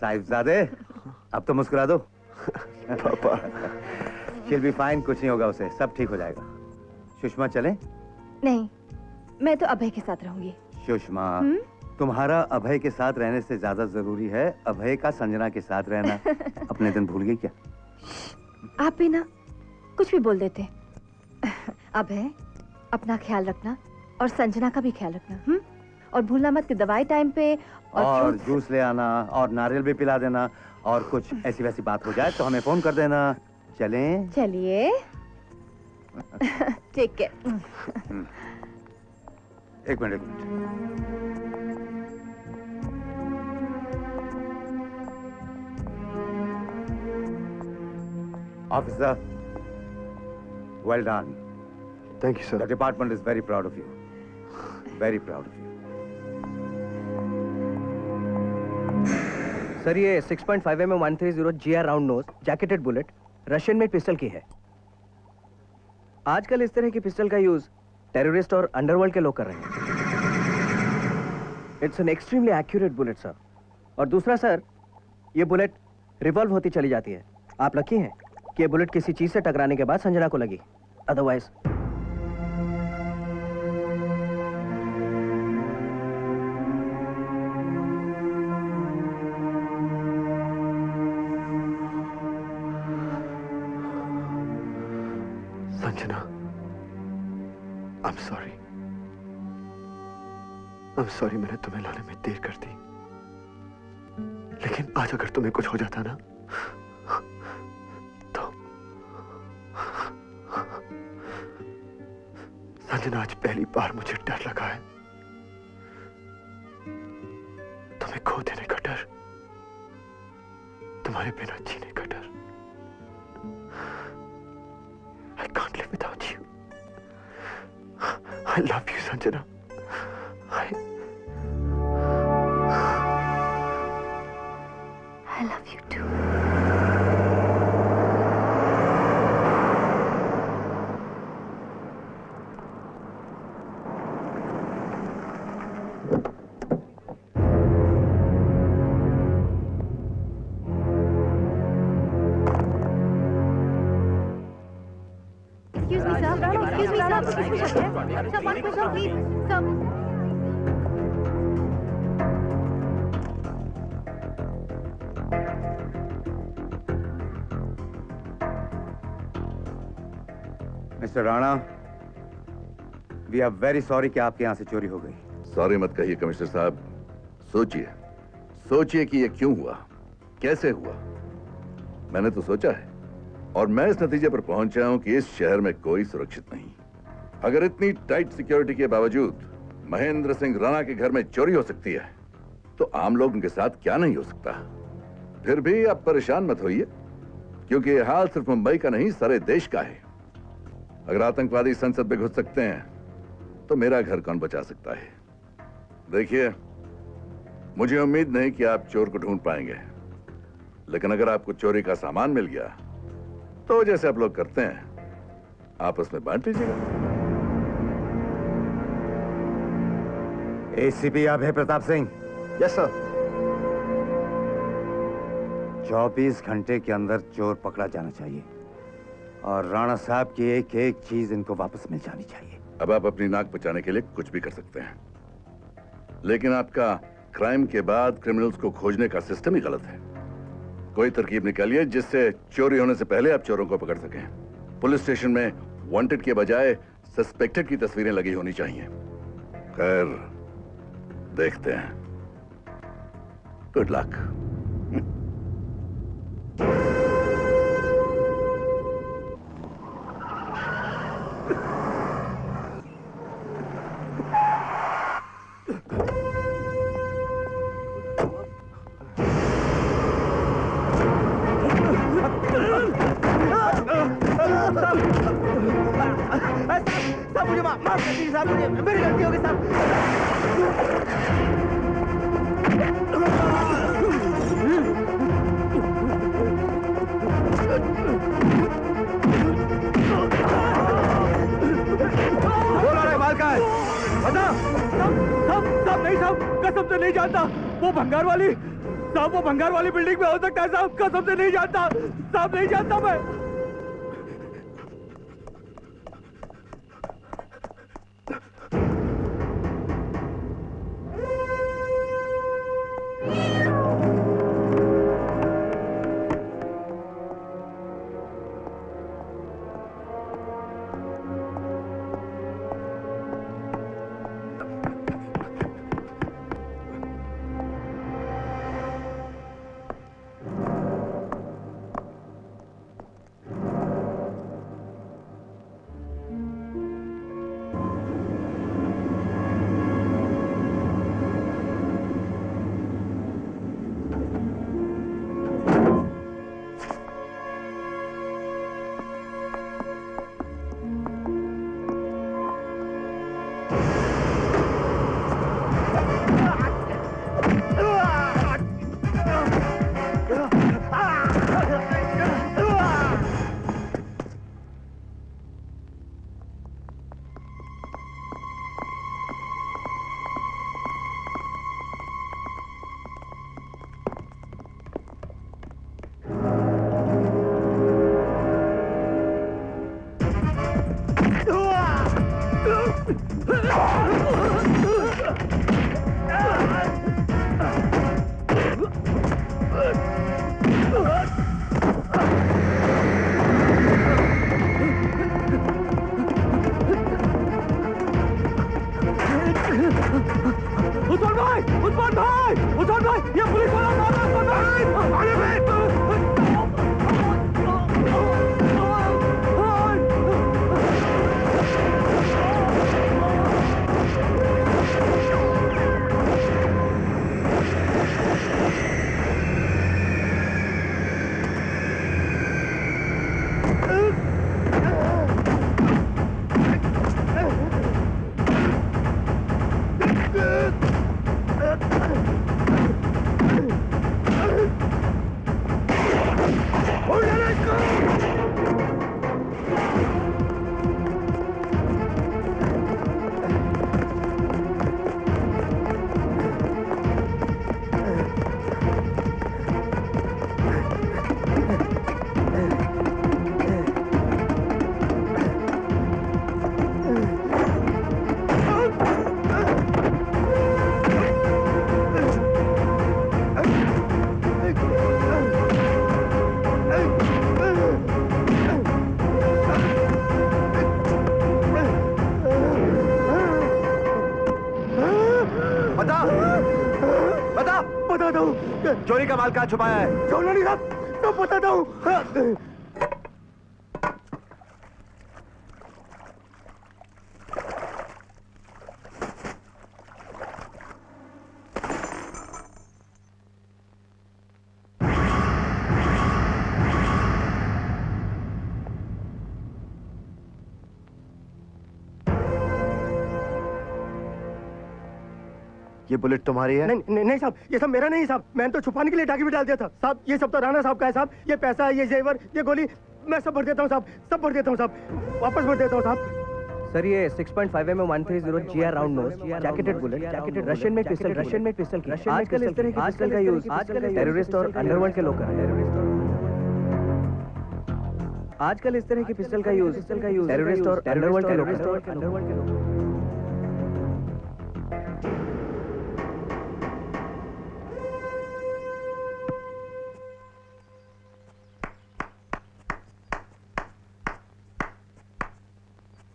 साहिबजादे, अब तो मुस्कुरा दो। पापा। She'll be fine, कुछ नहीं होगा उसे, सब ठीक हो जाएगा। सुषमा चले? नहीं, मैं तो अभय के साथ रहूंगी। सुषमा, तुम्हारा अभय के साथ रहने से ज्यादा जरूरी है अभय का संजना के साथ रहना। अपने दिन भूल गई क्या? आप भी ना कुछ भी बोल देते। अभय, अपना ख्याल रखना और संजना का भी ख्याल रखना। और भूलना मत कि दवाई टाइम पे और जूस ले आना और नारियल भी पिला देना। और कुछ ऐसी वैसी बात हो जाए तो हमें फोन कर देना। चलें? चलिए। ठीक है। एक minute. Officer, well done. Thank you, sir. The department is very proud of you. Very proud of you. Sir, ये 6.5 mm 130 GR round nose jacketed bullet Russian made pistol की है। आजकल इस तरह की पिस्टल का यूज टेररिस्ट और underworld के लोग कर रहे हैं। It's an extremely accurate bullet sir. और दूसरा सर, ये बुलेट रिवॉल्व होती चली जाती है। आप लकी हैं कि ये बुलेट किसी चीज से टकराने के बाद संजना को लगी, otherwise. Sanjana, I'm sorry. I'm sorry मैंने तुम्हें लाने में देर कर दी। लेकिन आज अगर तुम्हें कुछ हो जाता ना तो संजना, आज पहली बार मुझे डर लगा है। तुम्हें खो देने का डर, तुम्हारे बिना जीने का डर। I can't live without you. I love you, Sanjana. I love you too. Mister Rana, we are very sorry कि आपके यहाँ से चोरी हो गई। सॉरी मत कहिए कमिश्नर साहब। सोचिए, सोचिए कि ये क्यों हुआ, कैसे हुआ। मैंने तो सोचा है और मैं इस नतीजे पर पहुंचा हूं कि इस शहर में कोई सुरक्षित नहीं। अगर इतनी टाइट सिक्योरिटी के बावजूद महेंद्र सिंह राणा के घर में चोरी हो सकती है तो आम लोगों के साथ क्या नहीं हो सकता। फिर भी आप परेशान मत होइए, क्योंकि यह हाल सिर्फ मुंबई का नहीं, सारे देश का है। अगर आतंकवादी संसद में घुस सकते हैं तो मेरा घर कौन बचा सकता है। देखिए, मुझे उम्मीद नहीं कि आप चोर को ढूंढ पाएंगे, लेकिन अगर आपको चोरी का सामान मिल गया तो जैसे आप लोग करते हैं आपस में बांट लीजिएगा। ACP Abhay Pratap Singh. Yes sir. 24 घंटे के अंदर चोर पकड़ा जाना चाहिए और राणा साहब की एक एक चीज इनको वापस मिल जानी चाहिए। अब आप अपनी नाक बचाने के लिए कुछ भी कर सकते हैं, लेकिन आपका क्राइम के बाद क्रिमिनल्स को खोजने का सिस्टम ही गलत है। कोई तरकीब निकालिए जिससे चोरी होने से पहले आप चोरों को पकड़ सकें। पुलिस स्टेशन में वांटेड के बजाय सस्पेक्टेड की तस्वीरें लगी होनी चाहिए। खैर, देखते हैं। Good luck. साहब मुझे माफ कर दीजिए साहब, मुझे मेरी गलती हो गई साहब। बोल रहा है माल का है, बता। साहब नहीं साहब, कसम से नहीं जानता। वो भंगार वाली साहब वो भंगार वाली बिल्डिंग में हो सकता है साहब, कसम से नहीं जानता साहब, नहीं जानता मैं। चोरी का माल कहाँ छुपाया है? चौलानी साहब, तो बताता हूँ। ये बुलेट तुम्हारी है? नहीं साहब, ये सब मेरा नहीं साहब, मैंने तो छुपाने के लिए टाकी में डाल दिया था साहब। ये सब तो राणा साहब का है साहब। ये पैसा, ये जेवर, ये गोली मैं सब भर देता हूँ साहब, सब भर देता हूँ साहब, वापस भर देता हूँ साहब। सर ये 6.5 mm 130 GR round nose jacketed bullet, Russian में पिस्टल की। आजकल इस तरह की पिस्टल का यूज टेररिस्ट और अंडरवर्ल्ड के लोग कर रहे हैं। आजकल इस तरह की पिस्टल का यूज टेररिस्ट और अंडरवर्ल्ड के लोग।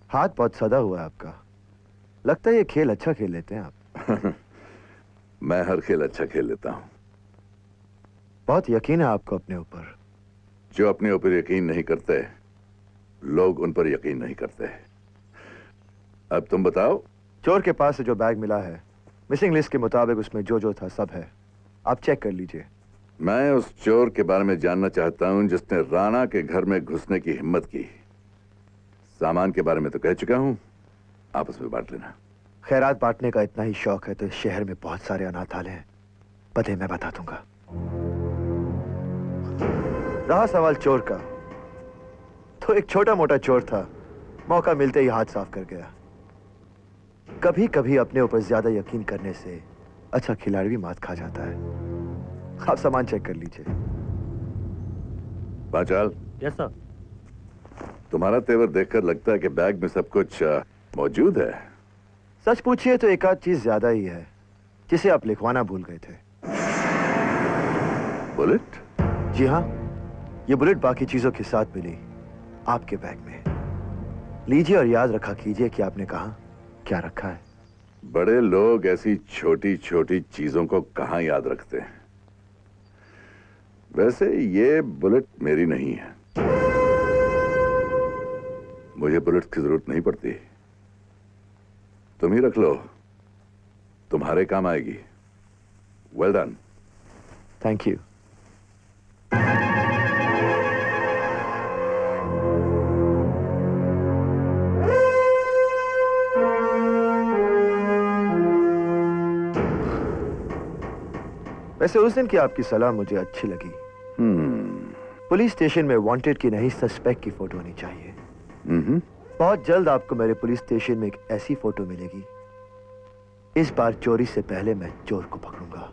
हाथ बहुत सदा हुआ है आपका, लगता है ये खेल अच्छा खेल लेते हैं आप। मैं हर खेल अच्छा खेल लेता हूं। बहुत यकीन है आपको अपने ऊपर। जो अपने ऊपर यकीन नहीं करते लोग उन पर यकीन नहीं करते। अब तुम बताओ। चोर के पास से जो बैग मिला है, मिसिंग लिस्ट के मुताबिक उसमें जो जो था सब है, आप चेक कर लीजिए। मैं उस चोर के बारे में जानना चाहता हूं जिसने राणा के घर में घुसने की हिम्मत की। सामान के बारे में तो कह चुका हूं, आपस में बांट लेना। खैरात बांटने का इतना ही शौक है तो इस शहर में बहुत सारे अनाथालय हैं, पते मैं बता दूंगा। रहा सवाल चोर का, तो एक छोटा मोटा चोर था, मौका मिलते ही हाथ साफ कर गया। कभी कभी अपने ऊपर ज्यादा यकीन करने से अच्छा खिलाड़ी भी मात खा जाता है। आप सामान चेक कर लीजिए। Panchal, yes sir. तुम्हारा तेवर देखकर लगता है कि बैग में सब कुछ मौजूद है। सच पूछिए तो एक आध चीज ज्यादा ही है जिसे आप लिखवाना भूल गए थे। बुलेट? जी हाँ, ये बुलेट बाकी चीजों के साथ मिली आपके बैग में। लीजिए और याद रखा कीजिए कि आपने कहा क्या रखा है। बड़े लोग ऐसी छोटी छोटी चीजों को कहां याद रखते हैं। वैसे ये बुलेट मेरी नहीं है, मुझे बुलेट की जरूरत नहीं पड़ती। तुम ही रख लो, तुम्हारे काम आएगी। Well done. Thank you. वैसे उस दिन की आपकी सलाह मुझे अच्छी लगी। पुलिस स्टेशन में वांटेड की नहीं, सस्पेक्ट की फोटो होनी चाहिए। बहुत जल्द आपको मेरे पुलिस स्टेशन में एक ऐसी फोटो मिलेगी, इस बार चोरी से पहले मैं चोर को पकड़ूंगा।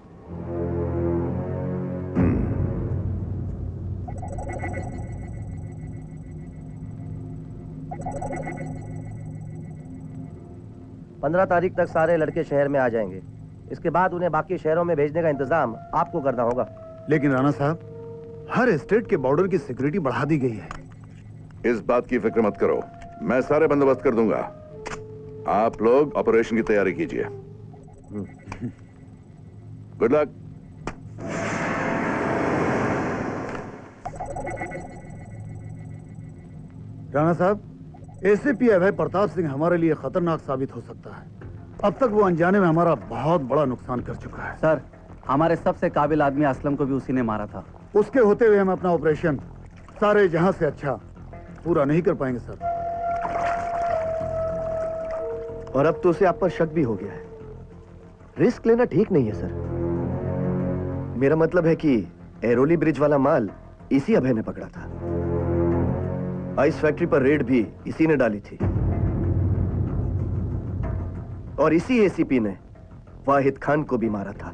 पंद्रह तारीख तक सारे लड़के शहर में आ जाएंगे। इसके बाद उन्हें बाकी शहरों में भेजने का इंतजाम आपको करना होगा। लेकिन राणा साहब, हर स्टेट के बॉर्डर की सिक्योरिटी बढ़ा दी गई है। इस बात की फिक्र मत करो, मैं सारे बंदोबस्त कर दूंगा। आप लोग ऑपरेशन की तैयारी कीजिए। Good luck. राणा साहब, एसीपी अभय प्रताप सिंह हमारे लिए खतरनाक साबित हो सकता है। अब तक वो अनजाने में हमारा बहुत बड़ा नुकसान कर चुका है। सर, हमारे सबसे काबिल आदमी असलम को भी उसी ने मारा था। उसके होते हुए हम अपना ऑपरेशन सारे जहां से अच्छा पूरा नहीं कर पाएंगे सर। और अब तो उसे आप पर शक भी हो गया है। रिस्क लेना ठीक नहीं है सर। मेरा मतलब है कि एरोली ब्रिज वाला माल इसी अभय ने पकड़ा था। आइस फैक्ट्री पर रेड भी इसी ने डाली थी और इसी एसीपी ने वाहिद खान को भी मारा था।